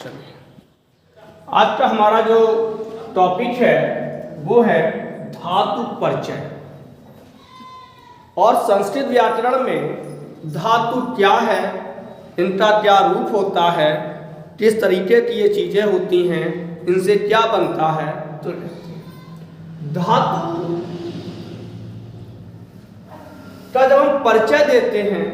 चलिए, आज का हमारा जो टॉपिक है वो है धातु परिचय। और संस्कृत व्याकरण में धातु क्या है, इनका क्या रूप होता है, किस तरीके की ये चीजें होती हैं, इनसे क्या बनता है। तो धातु का जब हम परिचय देते हैं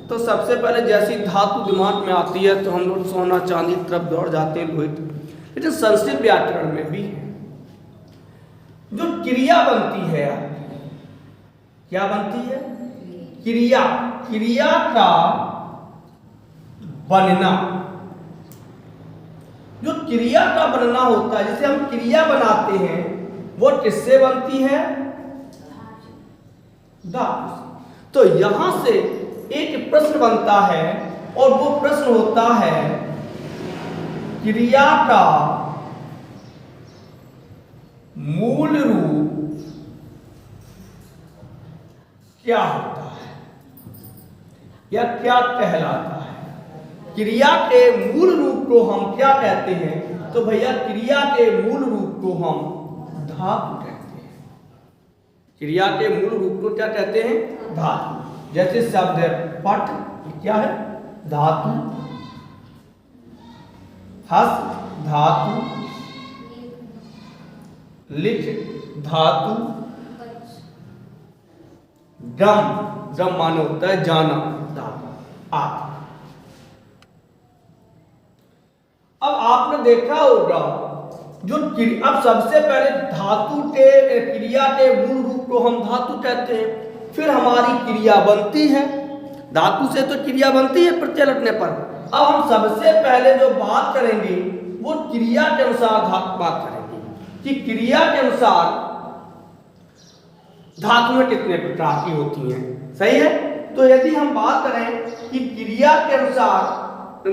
तो सबसे पहले जैसी धातु दिमाग में आती है तो हम लोग सोना चांदी तरफ दौड़ जाते हैं, लोहित। लेकिन संस्कृत व्याकरण में भी जो क्रिया बनती है, क्या बनती है? क्रिया। क्रिया का बनना, जो क्रिया का बनना होता है, जिसे हम क्रिया बनाते हैं, वो किससे बनती है? धातु से। तो यहां से एक प्रश्न बनता है और वो प्रश्न होता है क्रिया का मूल रूप क्या होता है या क्या कहलाता है। क्रिया के मूल रूप को हम क्या कहते हैं? तो भैया क्रिया के मूल रूप को हम धातु कहते हैं। क्रिया के मूल रूप को क्या कहते हैं? धातु। जैसे शब्द है पट, क्या है? धातु। हस धातु, लिख धातु, दम, दम माने होता है जाना, धातु। आप अब आपने देखा होगा जो अब सबसे पहले धातु के क्रिया के मूल रूप को हम धातु कहते हैं, फिर हमारी क्रिया बनती है। धातु से तो क्रिया बनती है प्रत्यय लटने पर। अब हम सबसे पहले जो बात करेंगे वो क्रिया के अनुसार बात करेंगे कि क्रिया के अनुसार धातुएं कितने प्रकार की होती हैं। सही है? तो यदि हम बात करें कि क्रिया के अनुसार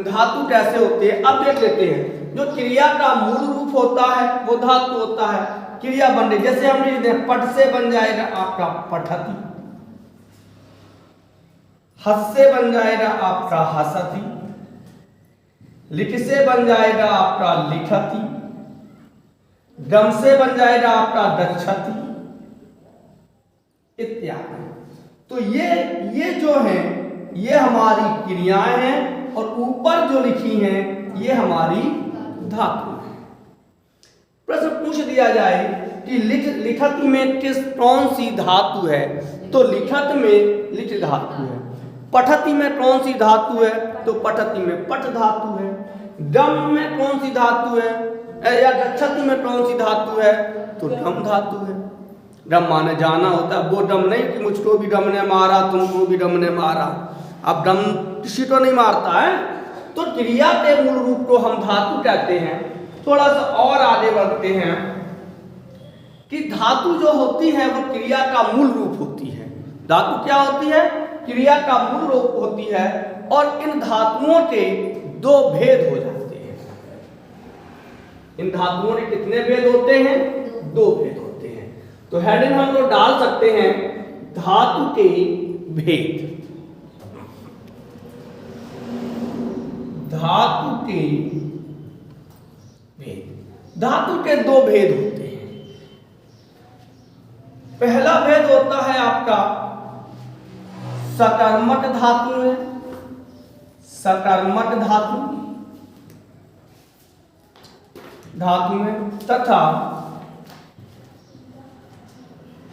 धातु कैसे होते हैं, अब देख लेते हैं। जो क्रिया का मूल रूप होता है वो धातु होता है। क्रिया बन रही, जैसे हम लिख दें पट से बन जाएगा आपका पठती, हस से बन जाएगा आपका हसती, लिख से बन जाएगा आपका लिखती, गम से बन जाएगा आपका गच्छति इत्यादि। तो ये जो है ये हमारी क्रियाएं हैं और ऊपर जो लिखी हैं ये हमारी धातु है। प्रश्न पूछ दिया जाए कि लिखत में कौन सी धातु है, तो लिखत में लिख धातु है। पठति में कौन सी धातु है, तो पठति में पठ धातु है। डम में कौन सी धातु है या गच्छति में कौन सी धातु है, तो डम धातु है। डम माने जाना होता है, वो डम नहीं कि मुझको भी डम ने मारा, तुमको भी डम ने मारा। अब डम किसी को नहीं मारता है। तो क्रिया के मूल रूप को हम धातु कहते हैं। थोड़ा सा और आगे बढ़ते हैं कि धातु जो होती है वो क्रिया का मूल रूप होती है। धातु क्या होती है? क्रिया का मूल रूप होती है। और इन धातुओं के दो भेद हो जाते हैं। इन धातुओं के कितने भेद होते हैं? दो भेद होते हैं। तो हेडिंग हम लोग डाल सकते हैं धातु के भेद। धातु के भेद। धातु के दो भेद होते हैं। पहला भेद होता है आपका सकर्मक धातु में, सकर्मक धातु में तथा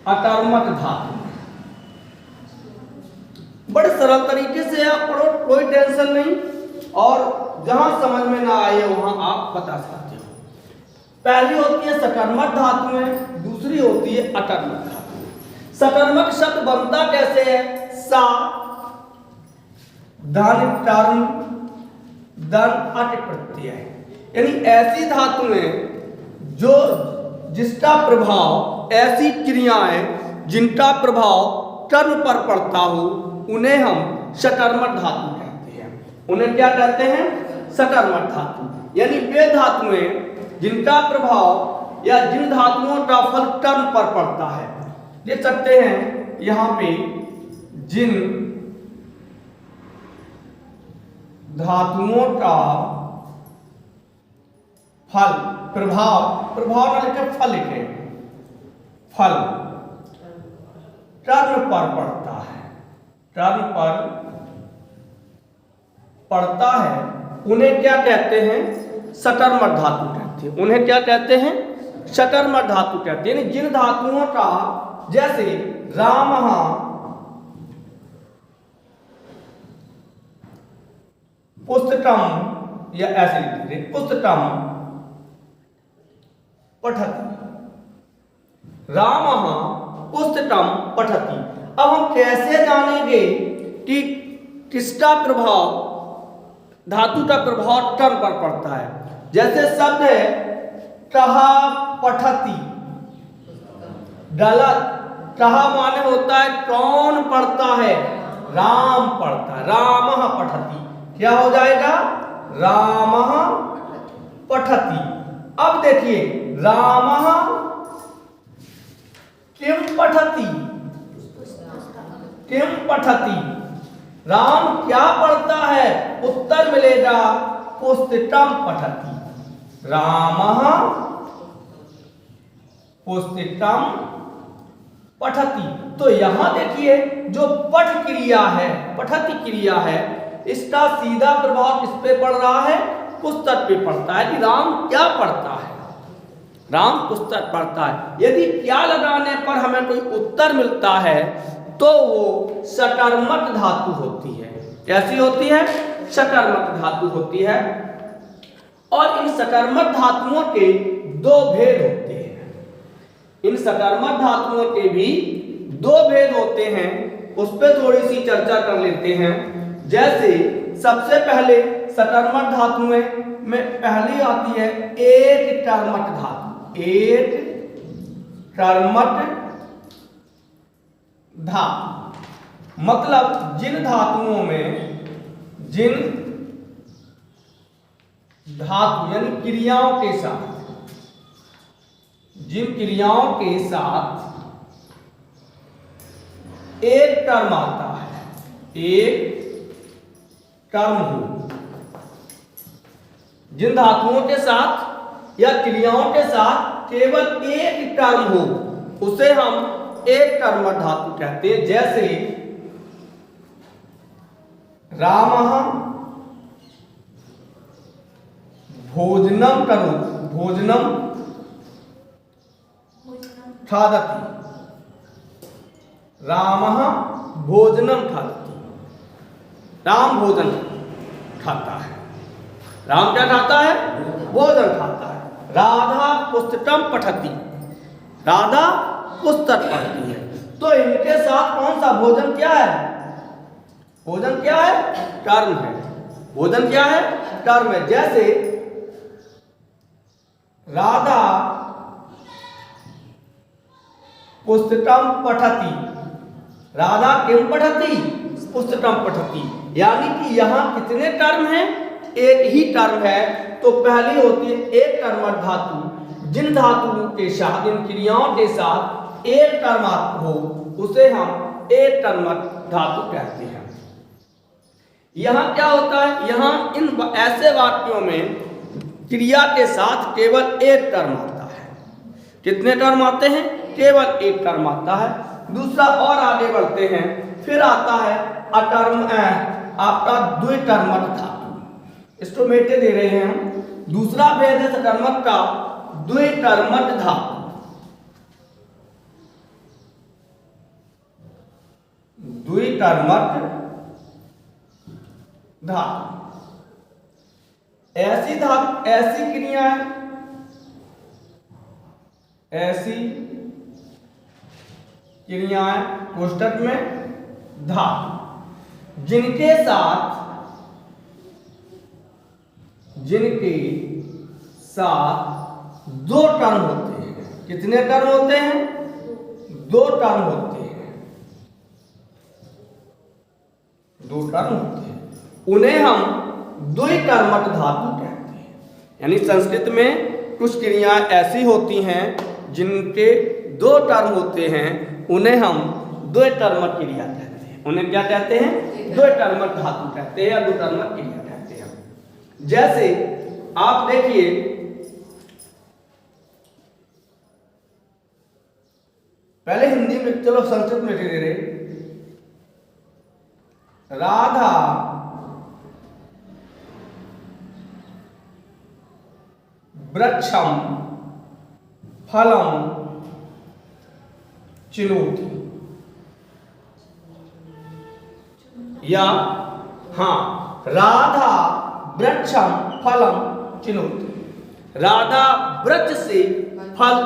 अकर्मक धातु। बड़े सरल तरीके से आप पढ़ो, कोई टेंशन नहीं, और जहां समझ में ना आए वहां आप बता सकते हो। पहली होती है सकर्मक धातु में, दूसरी होती है अकर्मक धातु। सकर्मक शब्द बनता कैसे है? सा धन टर्म धन अट प्रत्यय, यानी ऐसी धातुएं जो जिसका प्रभाव, ऐसी क्रियाएं जिनका प्रभाव कर्म पर पड़ता हो, उन्हें हम सकर्मक धातु कहते हैं। उन्हें क्या कहते हैं? सकर्मक धातु। यानी वे धातुएं जिनका प्रभाव या जिन धातुओं का फल कर्म पर पड़ता है। देख सकते हैं यहां पे जिन धातुओं का फल, प्रभाव, प्रभाव ना लिखे फल लिखे, फल टर्म पर पड़ता है, टर्म पर पड़ता है, उन्हें क्या कहते हैं? सकर्मक धातु कहते हैं। उन्हें क्या कहते हैं? सकर्मक धातु कहते हैं। यानी जिन धातुओं का, जैसे रामः पुस्तकम, या ऐसे लिख दीजिए पुस्तकम पठति, रामः पुस्तकम पठति। अब हम कैसे जानेंगे कि किसका प्रभाव, धातु का प्रभाव टर्म पर पड़ता है? जैसे शब्द है कहा पठति, गलत। कहा माने होता है कौन पढ़ता है? राम पढ़ता है, रामः पठति। क्या हो जाएगा? रामः पठति। अब देखिए रामः किम पठति, किम पठति, राम क्या पढ़ता है? उत्तर मिलेगा पुस्तकम पठति, रामः पुस्तकम पठति। तो यहां देखिए जो पठ क्रिया है, पठति क्रिया है, इसका सीधा प्रभाव किस पे पड़ रहा है? पुस्तक पे पड़ता है कि राम क्या पढ़ता है, राम पुस्तक पढ़ता है। यदि क्या लगाने पर हमें कोई उत्तर मिलता है तो वो सकर्मक धातु होती है। कैसी होती है? सकर्मक धातु होती है। और इन सकर्मक धातुओं के दो भेद होते हैं, इन सकर्मक धातुओं के भी दो भेद होते हैं, उस पर थोड़ी सी चर्चा कर लेते हैं। जैसे सबसे पहले सकर्मक धातुएं में पहली आती है एक कर्मक धातु, एक कर्मक धातु, मतलब जिन धातुओं में, जिन धातु यानी क्रियाओं के साथ, जिन क्रियाओं के साथ एक कर्म आता है, एक कर्म हो, जिन धातुओं के साथ या क्रियाओं के साथ केवल एक कर्म हो, उसे हम एक कर्मक धातु कहते हैं। जैसे रामः भोजनम करो, भोजनम खादति, रामः भोजनम खादति, राम भोजन खाता है, राम क्या खाता है? भोजन खाता है। राधा पुस्तकम पठति, राधा पुस्तक पढ़ती है। तो इनके साथ कौन सा भोजन क्या है? भोजन क्या है? कर्म है। भोजन क्या है? कर्म है। जैसे राधा पुस्तकम पठति, राधा किम पठति? पुस्तकम पठति। यानी कि यहाँ कितने कर्म हैं? एक ही कर्म है। तो पहली होती है एक कर्मक धातु, जिन धातुओं के साथ, जिन क्रियाओं के साथ एक कर्म हो, उसे हम एक कर्मक धातु कहते हैं। यहाँ क्या होता है? यहाँ इन ऐसे वाक्यों में क्रिया के साथ केवल एक कर्म आता है। कितने कर्म आते हैं? केवल एक कर्म आता है। दूसरा और आगे बढ़ते हैं, फिर आता है अकर्म, आपका द्विकर्मक धातु। इसको मेटे दे रहे हैं हम। दूसरा भेद है सकर्मक का द्विकर्मक धातु। द्विकर्मक धातु ऐसी धातु, ऐसी क्रियाएं, ऐसी क्रियाएं कोष्टक में धातु जिनके साथ, जिनके साथ दो टर्म होते हैं। कितने टर्म होते हैं? दो टर्म होते हैं, दो टर्म होते हैं, उन्हें हम द्विकर्मक धातु कहते हैं। यानी संस्कृत में कुछ क्रियाएं ऐसी होती हैं जिनके दो टर्म होते हैं, उन्हें हम द्विकर्मक क्रिया कहते हैं। उन्हें क्या कहते हैं? द्विकर्मक धातु कहते हैं या द्विकर्मक क्रिया कहते हैं। जैसे आप देखिए चलो संस्कृत में दे रहे, राधा वृक्षम फलम चिनोति, या हाँ, राधा वृक्षम फलम चिनोति, राधा वृक्ष से फल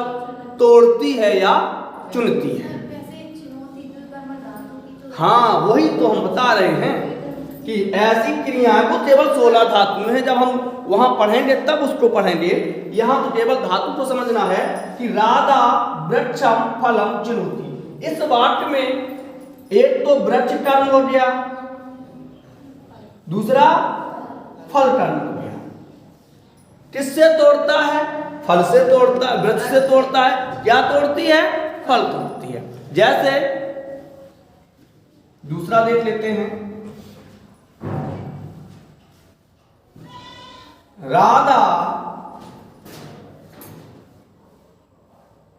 तोड़ती है या चुनती है। हाँ, वही तो हम बता रहे हैं कि ऐसी क्रियाएं को केवल 16 धातु में है। जब हम वहां पढ़ेंगे तब उसको पढ़ेंगे, यहां तो केवल धातु को समझना है कि राधा वृक्षम फलम चिनोति। इस वाक्य में एक तो वृक्ष टर्म हो गया, दूसरा फल टर्म हो गया। किससे तोड़ता है? फल से तोड़ता है, वृक्ष से तोड़ता है। क्या तोड़ती है? फल तोड़ती है। जैसे दूसरा देख लेते हैं, राधा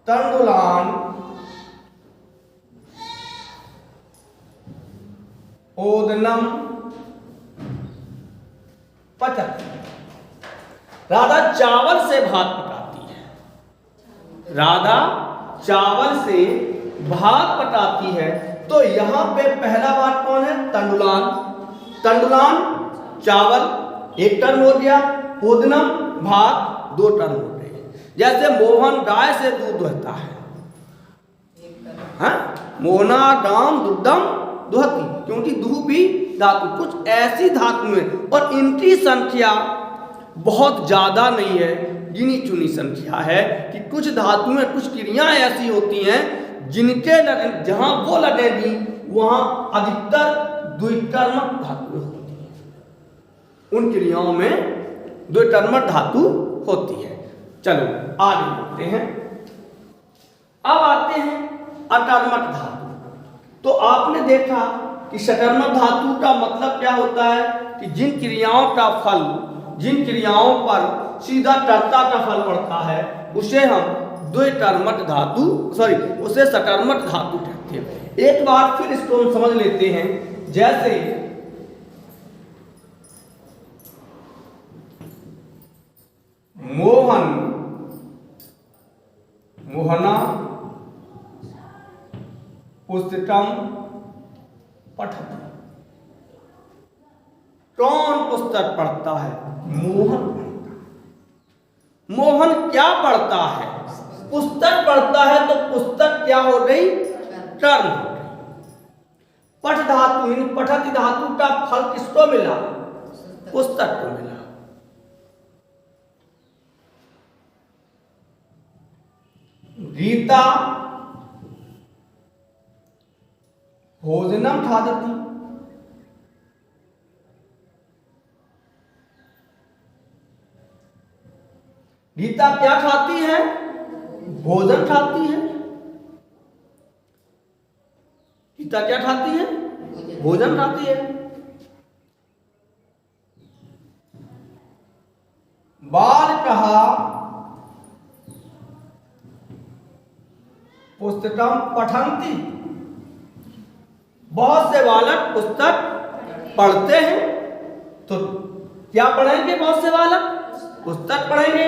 तंडुलान ओदनम पचती, राधा चावल से भात पकाती है। राधा चावल से भात पकाती है। तो यहां पे पहला बात कौन है? तंडुलान। तंडुलान चावल एक टर्म हो गया, ओदनम भात 2 टर्म हो गए। जैसे मोहन गाय से दूध दुहता है, हाँ? मोहना गाम दुग्धम दुहती, क्योंकि दुह भी धातु। कुछ ऐसी धातु में, और इनकी संख्या बहुत ज्यादा नहीं है, गिनी चुनी संख्या है कि कुछ धातु में कुछ क्रियाएं ऐसी होती हैं जिनके जहां वो लगेगी वहां अधिकतर द्विकर्मक धातु होती है। उन क्रियाओं में द्विकर्मक धातु होती है। चलो आगे बढ़ते हैं। अब आते हैं अकर्मक धातु। तो आपने देखा कि सकर्मक धातु का मतलब क्या होता है कि जिन क्रियाओं का फल, जिन क्रियाओं पर सीधा कर्ता का फल पड़ता है उसे हम द्विकर्मक धातु उसे सकर्मक धातु कहते हैं। एक बार फिर इसको हम समझ लेते हैं। जैसे मोहन मोहना पुस्तकम पठति, कौन पुस्तक पढ़ता है? मोहन पढ़ता है। मोहन क्या पढ़ता है? पुस्तक पढ़ता है। तो पुस्तक क्या हो गई? कर्म हो गई। पठ धातु, इन पठति धातु का फल किसको मिला? पुस्तक को मिला। गीता भोजनम खादति, गीता क्या खाती है? भोजन खाती है। गीता क्या खाती है? भोजन खाती है। बाल कहा पुस्तकम पठन्ति, बहुत से बालक पुस्तक पढ़ते हैं। तो क्या पढ़ेंगे? बहुत से बालक पुस्तक पढ़ेंगे।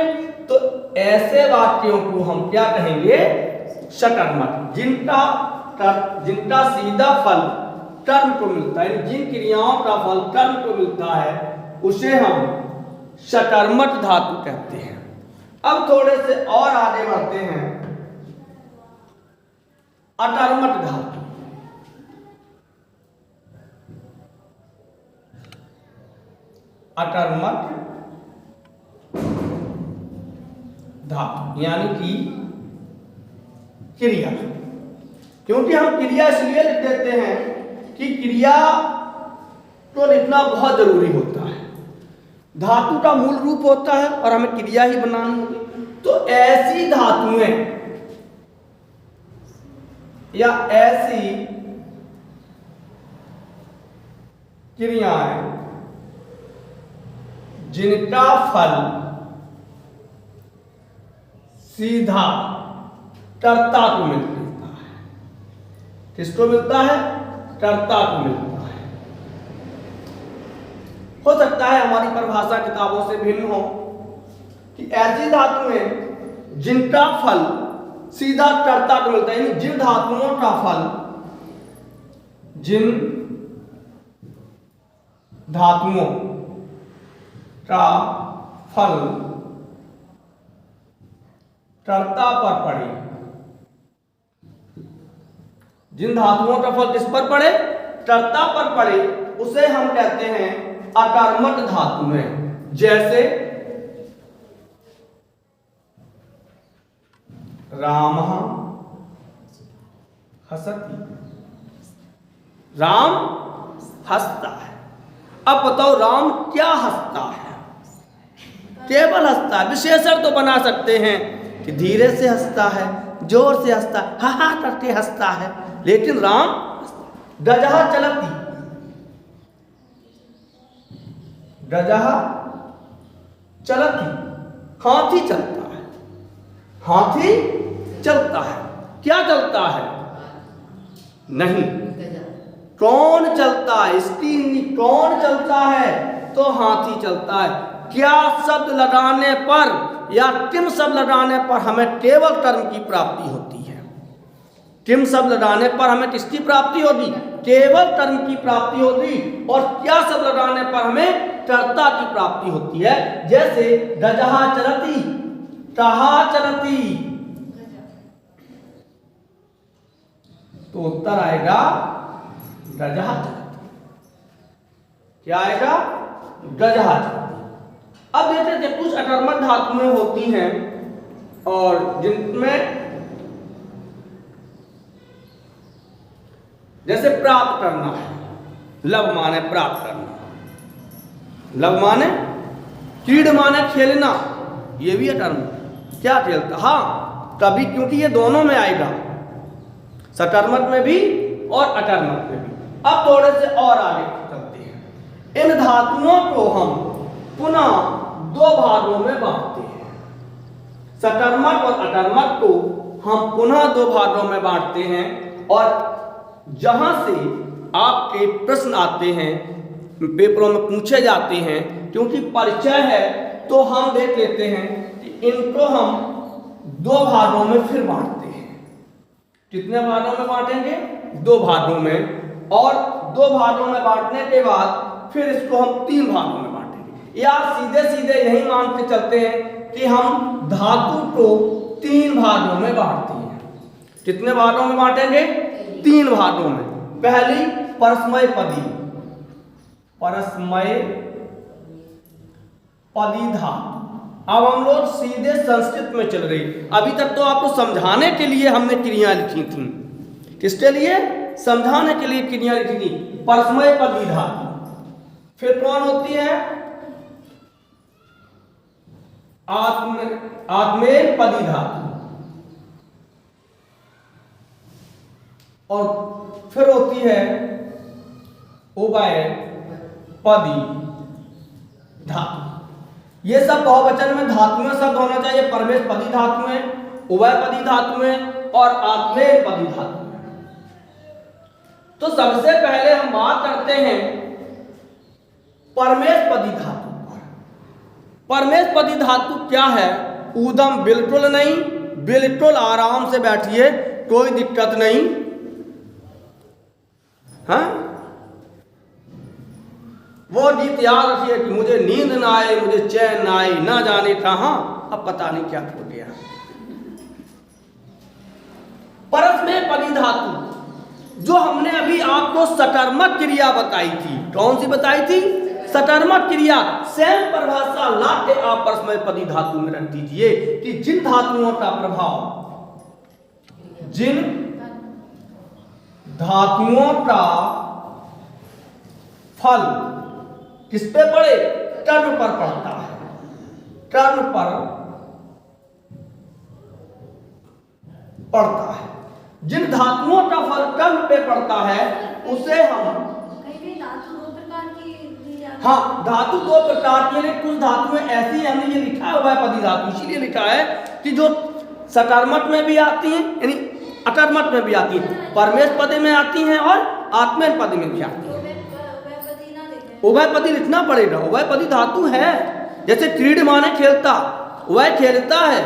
तो ऐसे वाक्यों को हम क्या कहेंगे? सकर्मक, जिनका सीधा फल कर्म को मिलता है, जिन क्रियाओं का फल कर्म को मिलता है उसे हम सकर्मक धातु कहते हैं। अब थोड़े से और आगे बढ़ते हैं। अकर्मक धातु। अकर्मक धातु यानी कि क्रिया। क्योंकि हम क्रिया इसलिए लिख देते हैं कि क्रिया को लिखना बहुत जरूरी होता है। धातु का मूल रूप होता है और हमें क्रिया ही बनानी होती। तो ऐसी धातुएं या ऐसी क्रियाएं जिनका फल सीधा कर्ता को मिलता है, किसको मिलता है? कर्ता को मिलता है। हो सकता है हमारी परिभाषा किताबों से भिन्न हो कि ऐसी धातुएं जिनका फल सीधा कर्ता को मिलता है, यानी जिन धातुओं का फल, जिन धातुओं का फल कर्ता पर पड़े, जिन धातुओं का फल किस पर पड़े? कर्ता पर पड़े, उसे हम कहते हैं अकर्मक धातुएं। जैसे राम हसति, राम हंसता है। अब बताओ राम क्या हंसता है? केवल हंसता है। विशेषण तो बना सकते हैं कि धीरे से हंसता है, जोर से हंसता है, हा हा करके हंसता है, लेकिन राम गजहा चलती, गजहा चलती, हाथी चलता है, हाथी चलता है। क्या चलता है? नहीं, कौन चलता है? इसकी कौन चलता है? तो हाथी चलता है। क्या शब्द लगाने पर या किम शब्द लगाने पर हमें केवल कर्म की प्राप्ति होती है? किम शब्द लगाने पर हमें किसकी प्राप्ति होगी? केवल कर्म की प्राप्ति होगी। और क्या शब्द लगाने पर हमें कर्ता की प्राप्ति होती है? जैसे गजहा चलती, कहा चलती, तो उत्तर आएगा गजहा चलती। क्या आएगा? गजहा चलती। अब देखते थे कुछ अकर्मक धातुएं होती हैं और जिनमें जैसे प्राप्त करना है, लव माने प्राप्त करना, लव माने, क्रीड माने खेलना, ये भी अकर्मक। क्या खेलता? हाँ, कभी, क्योंकि ये दोनों में आएगा, सकर्मक में भी और अकर्मक में भी। अब थोड़े से और आगे चलते हैं। इन धातुओं को हम पुनः दो भागों में बांटते हैं। सकर्मक और अकर्मक को हम पुनः दो भागों में बांटते हैं, और जहां से आपके प्रश्न आते हैं, पेपरों में पूछे जाते हैं, क्योंकि परिचय है तो हम देख लेते हैं कि इनको हम दो भागों में फिर बांटते हैं। कितने भागों में बांटेंगे? दो भागों में। और दो भागों में बांटने के बाद फिर इसको हम तीन भागों में बांटेंगे। या सीधे सीधे यही मान के चलते हैं कि हम धातु को तीन भागों में बांटते हैं। कितने भागों में बांटेंगे? तीन भागों में। पहली परस्मय पदी, परस्मय पदी धातु। अब हम लोग सीधे संस्कृत में चल रही। अभी तक तो आपको समझाने के लिए हमने क्रिया लिखी थी। किसके लिए? समझाने के लिए क्रिया लिखी थी। परस्मय पदी धातु। फिर कौन होती है? आत्मेय पदी धातु। और फिर होती है उभय पदी धातु। ये सब बहुवचन में धातुएं शब्द होना चाहिए। परमेश पदी धातुएं, उभय पदी धातुएं और आत्मेय पदी धातुएं। तो सबसे पहले हम बात करते हैं परमेश पदी धातु पर। परमेश पदी धातु क्या है? ऊदम बिल्कुल नहीं, बिल्कुल आराम से बैठिए, कोई दिक्कत नहीं। हाँ, वो गीत याद रखिए कि मुझे नींद ना आए, मुझे चैन ना आए, ना जाने कहां, अब पता नहीं क्या हो गया। परस्मय पदी धातु जो हमने अभी आपको सकर्मक क्रिया बताई थी। कौन सी बताई थी? सकर्मक क्रिया। सेम परिभाषा ला के आप परस्मय पदी धातु में रख दीजिए कि जिन धातुओं का प्रभाव, जिन धातुओं का फल किस पे पड़े? कर्म पर पड़ता है। कर्म पर पड़ता है। जिन धातुओं का फल कर्म पे पड़ता है उसे हम, धातु दो प्रकार की दी जाती है। हाँ, धातु दो प्रकार की। कुछ धातुएं ऐसी, हमने ये लिखा हुआ है पदी धातु, इसीलिए लिखा है कि जो सकर्मक में भी आती हैं, यानी अकर्मक में भी आती है, परमेशपदी में आती हैं और आत्मेयपदी में भी आती है। उभयपदी ना देखें। उभयपदी लिखना पड़ेगा, उभयपदी धातु है। जैसे क्रीड माने खेलता, वह खेलता है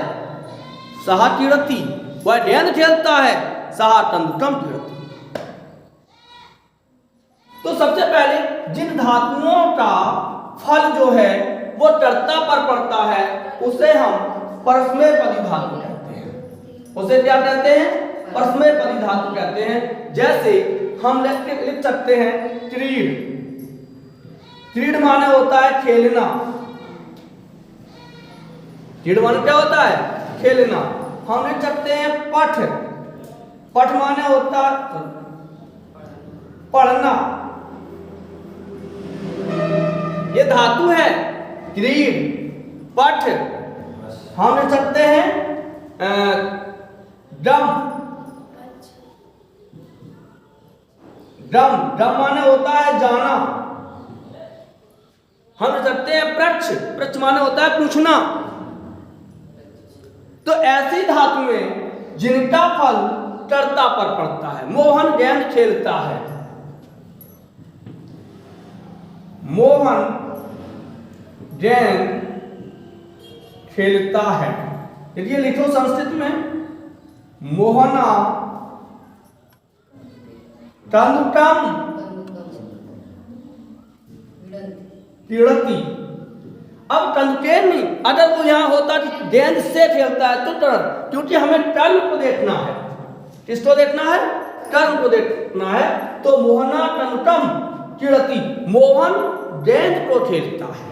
सहा क्रीडति, वह गेंद खेलता है सहा तंडुलम क्रीडति। तो सबसे पहले जिन धातुओं का फल जो है वो टर्ता पर पड़ता है उसे हम परस्मैपदी धातु कहते हैं। उसे क्या कहते हैं? परस्मैपदी धातु कहते हैं। जैसे हम लिख सकते हैं क्रीड, क्रीड माने होता है खेलना, क्रीड माने क्या होता है? खेलना। हम लिख सकते हैं पठ, पठ माने होता है पढ़ना, ये धातु है क्रीड, पठ। हम लिख सकते हैं ड्रम, ड्रम, ड्रम माने होता है जाना। हम लिख सकते हैं पृच्छ, पृच्छ माने होता है पूछना। तो ऐसी धातुएं जिनका फल कर्ता पर पड़ता है। मोहन गेंद खेलता है, मोहन गेंद खेलता है। देखिए लिखो संस्कृत में, मोहना तंडुलम क्रीडति। अब कंकेन नहीं, अगर वो यहां होता कि गेंद से खेलता है तो टर्न, क्योंकि हमें टर्न को देखना है। किसको देखना है? टर्न को देखना है। तो मोहना तंडुलम क्रीडति, मोहन गेंद को खेलता है।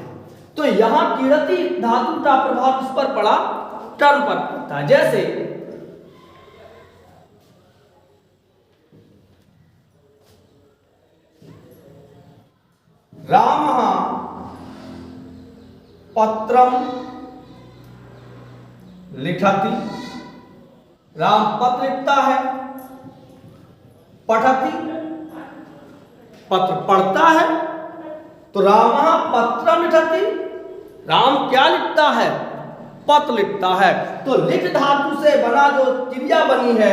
तो यहां क्रीडति धातु का प्रभाव किस पर पड़ा? टर्न पर पड़ता है। जैसे रामः पत्रम लिखति, राम पत्र लिखता है। पठति, पत्र पढ़ता है। तो रामः पत्रम लिखति, राम क्या लिखता है? पत्र लिखता है। तो लिख धातु से बना जो क्रिया बनी है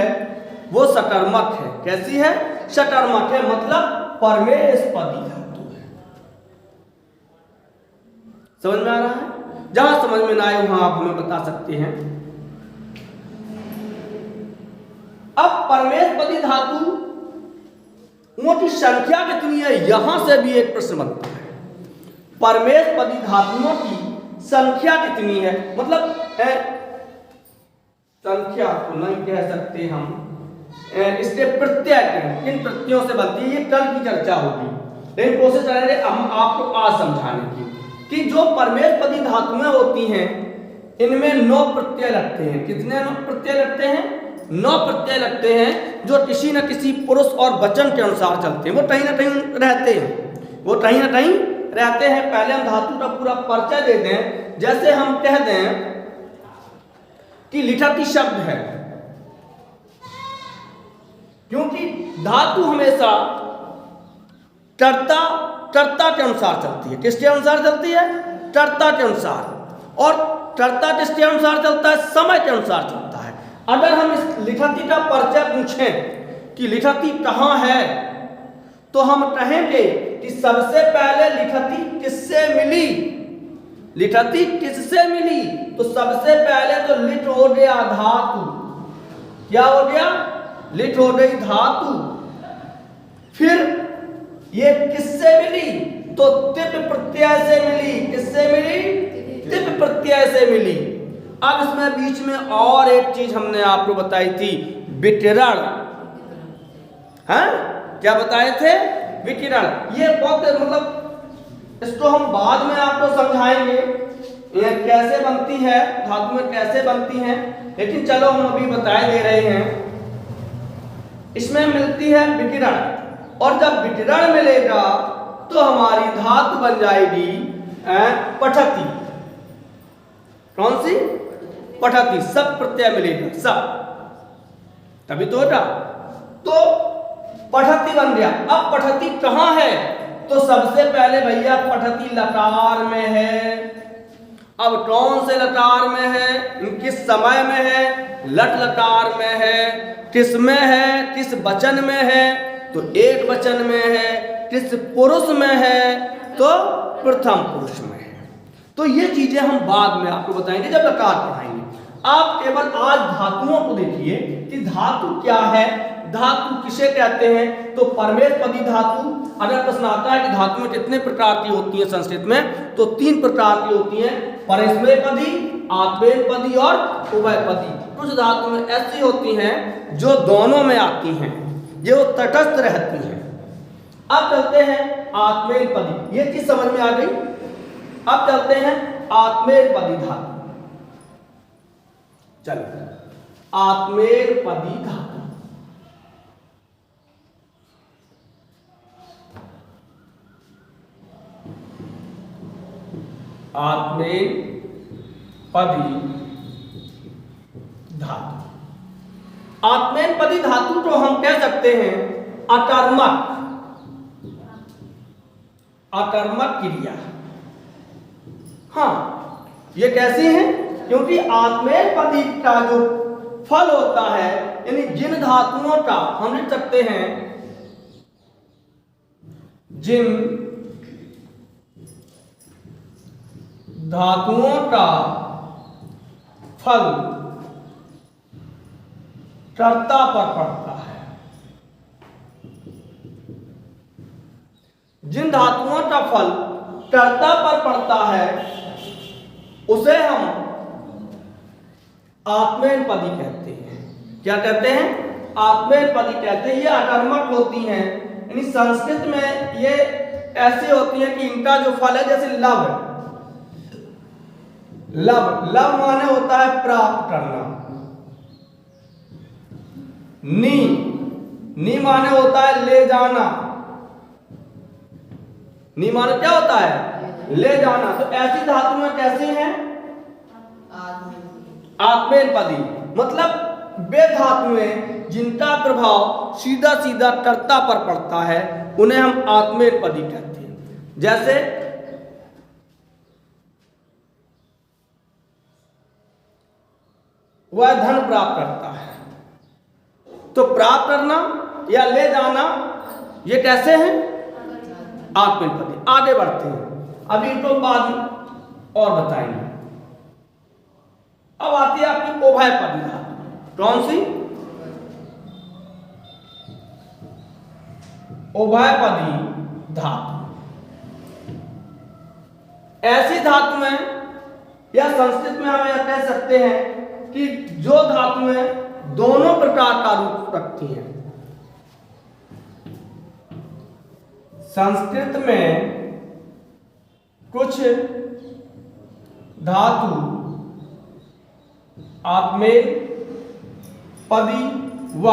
वो सकर्मक है। कैसी है? सकर्मक है, मतलब परमेशपदी धातु है। समझ में आ रहा है? जहां समझ में ना आए वहां आप हमें बता सकते हैं। अब परमेशपदी धातुओं की संख्या कितनी है, यहां से भी एक प्रश्न बनता है। परमेशपदी धातुओं की संख्या कितनी है? मतलब संख्या को नहीं कह सकते हम, इसके प्रत्यय किन प्रत्ययों से बनती है, ये कल की चर्चा होगी। लेकिन कोशिश करेंगे हम आपको आज समझाने की कि जो परमेशपदी धातुएं होती हैं इनमें 9 प्रत्यय लगते हैं। कितने 9 प्रत्यय लगते हैं? 9 प्रत्यय लगते हैं, जो किसी न किसी पुरुष और वचन के अनुसार चलते हैं। वो कहीं ना कहीं रहते हैं, वो कहीं ना कहीं रहते हैं। पहले हम धातु का पूरा परिचय दे दें। जैसे हम कह दें कि लिखति शब्द है, क्योंकि धातु हमेशा कर्ता के अनुसार चलती है। किसके अनुसार चलती है? कर्ता के अनुसार। और कर्ता किसके अनुसार चलता है? समय के अनुसार चलता है। अगर हम इस लिखति का परिचय पूछें कि लिखति कहाँ है, तो हम कहेंगे कि सबसे पहले लिखति किससे मिली? लिखति किससे मिली? तो सबसे पहले तो लिट हो गया धातु। क्या हो गया? लिट हो गई धातु। फिर ये किससे मिली? तो तिप प्रत्यय से मिली। किससे मिली? तिप प्रत्यय से मिली। अब इसमें बीच में और एक चीज हमने आपको बताई थी, विकिरण। हैं? क्या बताए थे? विकिरण। ये बहुत मतलब इसको हम बाद में आपको समझाएंगे ये कैसे बनती है, धातु में कैसे बनती हैं। लेकिन चलो हम अभी बताए दे रहे हैं। इसमें मिलती है विकिरण, और जब विकिरण मिलेगा तो हमारी धातु बन जाएगी पठति। कौन सी? पठति। सब प्रत्यय मिलेगा, सब, तभी तो होगा। तो पठति बन गया। अब पठति कहाँ है? तो सबसे पहले भैया पठति लकार में है। अब कौन से लकार में है, किस समय में है, लट लकार में है, किस में है, किस वचन में है, तो एक वचन में है, किस पुरुष में है, तो प्रथम पुरुष में है। तो ये चीजें हम बाद में आपको बताएंगे जब लकार पढ़ाएंगे। आप केवल आज धातुओं को देखिए कि धातु क्या है, धातु किसे कहते हैं। तो परमेशपदी धातु, अगर प्रश्न आता है कि धातु में कितने प्रकार की होती है संस्कृत में, तो 3 प्रकार की होती हैं, परस्मैपदी, आत्मेयपदी और उभयपदी। कुछ धातु में ऐसी होती हैं जो दोनों में आती हैं, जो तटस्थ रहती हैं। अब चलते हैं आत्मेयपदी, ये चीज समझ में आ गई। अब चलते हैं आत्मेयपदी धातु। चलिए, आत्मेयपदी धातु, आत्मेयपदी धातु। आत्मेयपदी धातु को हम कह सकते हैं अकर्मक, अकर्मक क्रिया। हाँ, ये कैसी है? क्योंकि आत्मेयपदी का जो फल होता है, यानी जिन धातुओं का हम लिख सकते हैं, जिन धातुओं का फल कर्ता पर पड़ता है, जिन धातुओं का फल कर्ता पर पड़ता है, उसे हम आत्मेयपदी कहते हैं। क्या कहते हैं? आत्मेयपदी कहते हैं। ये अकर्मक होती हैं, यानी संस्कृत में ये ऐसी होती हैं कि इनका जो फल है, जैसे लव, लव, लव माने होता है प्राप्त करना। नी, नी माने होता है ले जाना। नी माने क्या होता है? ले जाना। तो ऐसी धातु में कैसे हैं? आत्मेयपदी, मतलब वे धातुएं जिनका प्रभाव सीधा सीधा कर्ता पर पड़ता है, उन्हें हम आत्मेयपदी कहते हैं। जैसे वह धन प्राप्त करता है, तो प्राप्त करना या ले जाना, ये कैसे हैं? आत्मेयपदी। आगे बढ़ते हैं, अभी तो बाद में और बताएंगे। अब आती है आपकी उभयपदी धातु। कौन सी? उभयपदी धातु। ऐसी धातु में या संस्कृत में हम यह कह सकते हैं कि जो धातुएं दोनों प्रकार का रूप रखती हैं। संस्कृत में कुछ धातु आत्मेयपदी व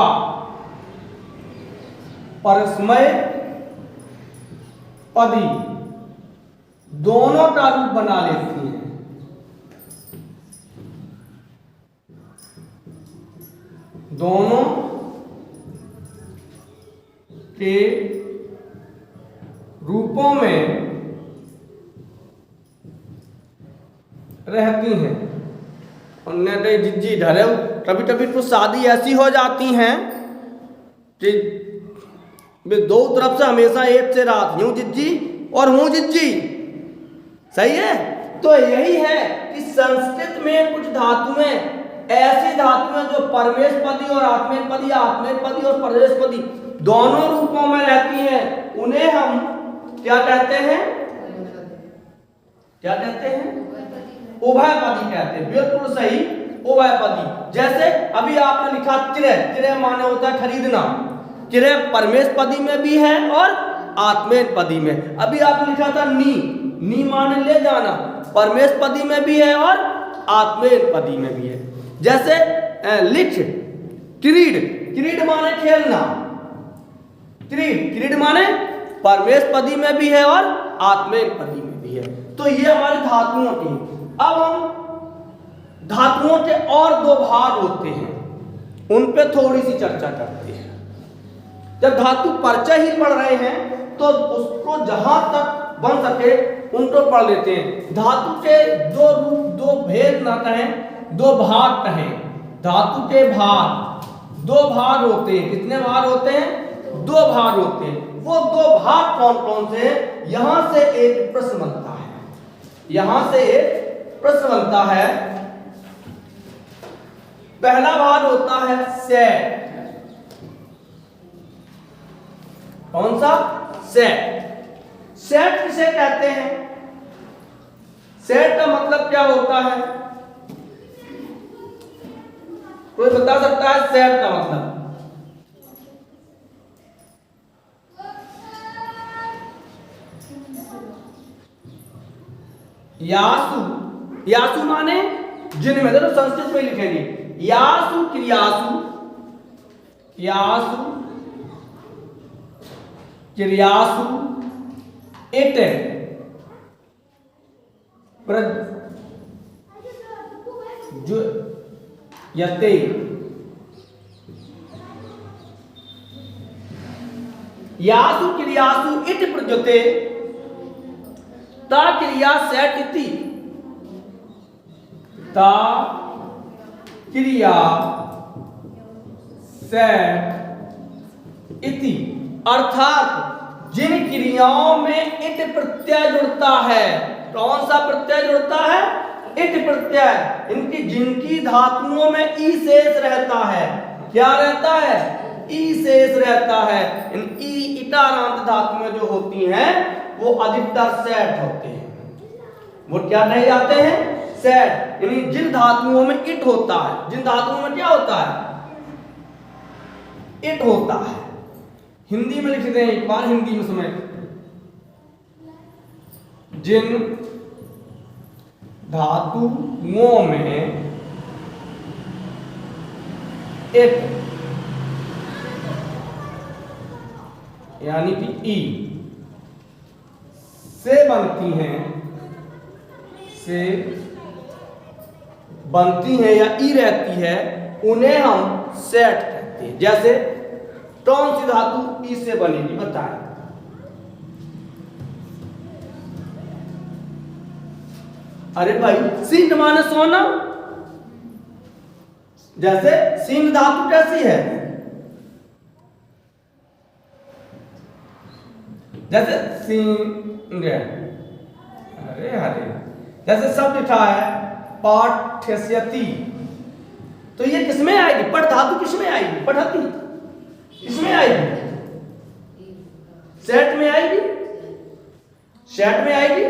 परस्मैपदी दोनों का रूप बना लेती हैं। दोनों के रूपों में रहती हैं। उन्हें जिज्जी ढरे, कभी कभी तो शादी ऐसी हो जाती हैं कि वे दो तरफ से हमेशा एक से रात, यूं जिज्जी और हूं जिज्जी। सही है? तो यही है कि संस्कृत में कुछ धातुएं ऐसी धातुएं जो परमेशपदी और आत्मेयपदी, आत्मेयपदी और परमेशपदी दोनों रूपों में रहती हैं, उन्हें हम क्या कहते हैं? क्या कहते हैं? उभयपदी कहते हैं। बिल्कुल सही, उभयपदी। जैसे अभी आपने लिखा क्रय, क्रय माने होता है खरीदना। क्रय परमेशपदी में भी है और आत्मेयपदी में। अभी आपने लिखा था नी, नी माने ले जाना, परमेशपदी में भी है और आत्मेयपदी में भी है। जैसे लिख क्रीड, क्रीड माने खेलना, क्रीड, क्रीड माने परमेशपदी में भी है और आत्मेयपदी में भी है। तो ये हमारे धातुओं की। अब हम धातुओं के और दो भाग होते हैं, उन पे थोड़ी सी चर्चा करते हैं। जब धातु परिचय ही पढ़ रहे हैं तो उसको जहां तक बन सके उनको पढ़ लेते हैं। धातु के दो रूप, दो भेद ना कहें, दो भाग कहें। धातु के भाग, दो भाग होते हैं। कितने भाग होते हैं? दो भाग होते हैं। वो दो भाग कौन कौन से हैं? यहां से एक प्रश्न बनता है, यहां से एक प्रश्न बनता है। पहला भाग होता है सेट। कौन सा? सेट। सेट किसे कहते हैं? सेट का मतलब क्या होता है? कोई बता सकता है सेट का मतलब? यासु, यासु माने जिनमें, देखो संस्कृत में लिखेंगे यासु क्रियासु, यासु क्रियासु इट जो यते, यासु क्रियासु इट प्रजुते ता क्रिया सेट इति, ता क्रिया सेट इति। अर्थात जिन क्रियाओं में इट प्रत्यय जुड़ता है, कौन सा प्रत्यय जुड़ता है? इट प्रत्यय। इनकी जिनकी धातुओं में ई शेष रहता है, क्या रहता है? ई शेष रहता है। इन ई इकारांत धातुएं जो होती हैं वो अधिकतर सेट होते हैं। वो क्या कहे जाते हैं? सेट। यानी जिन धातुओं में इट होता है, जिन धातुओं में क्या होता है? इट होता है। हिंदी में लिख दें एक बार, हिंदी में सुने। जिन धातुओं में इट यानी कि ई से बनती हैं, से बनती हैं या ई रहती है, उन्हें हम सेट कहते हैं। जैसे कौन सी धातु ई से बनेगी बताएं? अरे भाई सिंह माने सोना। जैसे सिंह धातु कैसी है? जैसे सिंह, अरे हरे, जैसे शब्द लिखा है पाठ्यस्यति, तो ये किसमें आएगी? पठ धातु किसमें आएगी? पठती किसमें आएगी? सेट में आएगी, सेट में आएगी।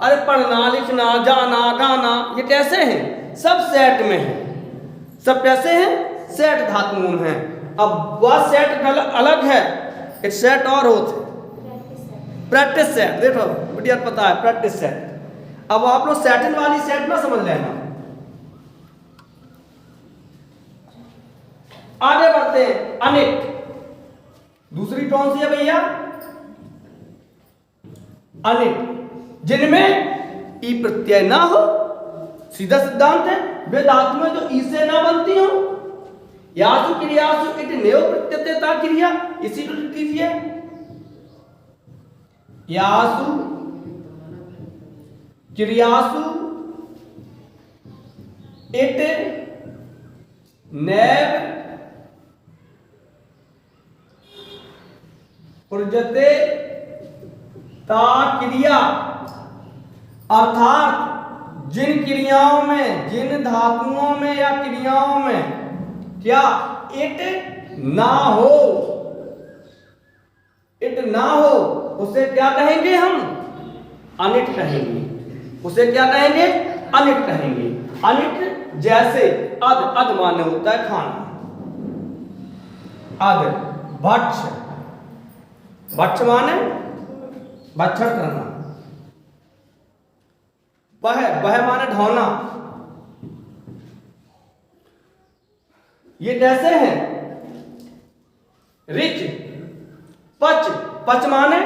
अरे पढ़ना, लिखना, जाना, गाना, ये कैसे हैं? सब सेट में है। सब कैसे हैं? सेट धातुओं में है। अब वह सेट अलग है, एक सेट और होते हैं प्रैक्टिस सेट। देखो बढ़िया पता है प्रैक्टिस सेट। अब आप लोग सेटिंग वाली सेट ना समझ लेना। आगे बढ़ते हैं। अनिट दूसरी कौन सी है भैया? अनिट, जिनमें ई प्रत्यय ना हो। सीधा सिद्धांत है, वे धातुएं जो ई से ना बनती हो। यासु क्रियासु इट नेव प्रत्ययता क्रिया, इसी को लिख दीजिए। यासु क्रियासु इट नेव प्रत्ययते ता क्रिया। अर्थात जिन क्रियाओं में, जिन धातुओं में या क्रियाओं में क्या इट ना हो, इट ना हो, उसे क्या कहेंगे हम? अनिट कहेंगे। उसे क्या कहेंगे? अनिट कहेंगे। अनिट जैसे अद, अद माने होता है खाना, अद। भक्ष, भक्ष माने भक्षण करना। बह, बह माने ढोना। ये कैसे हैं? रिच, पच, पच माने,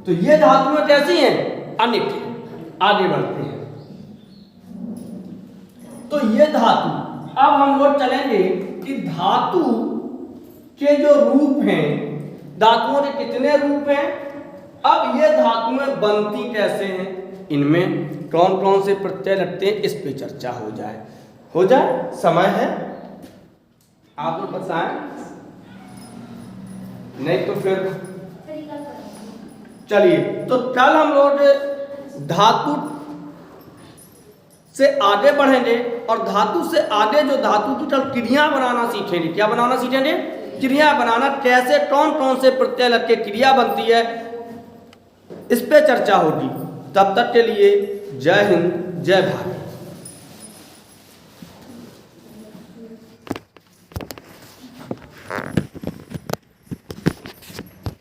तो ये धातुएं कैसी हैं? अनिट। आगे बढ़ते हैं। तो ये धातु, अब हम लोग चलेंगे कि धातु के जो रूप हैं, धातुओं के कितने रूप हैं। अब ये धातुएं बनती कैसे हैं? इनमें कौन कौन से प्रत्यय लगते हैं इस पे चर्चा हो जाए समय है, आप लोग बताएं, नहीं तो फिर चलिए। तो कल हम लोग धातु से आगे बढ़ेंगे और धातु से आगे जो धातु की कल क्रिया बनाना सीखेंगे। क्या बनाना सीखेंगे? क्रिया बनाना, कैसे कौन कौन से प्रत्यय लग के क्रिया बनती है, इस पे चर्चा होगी। तब तक के लिए जय हिंद, जय भारत।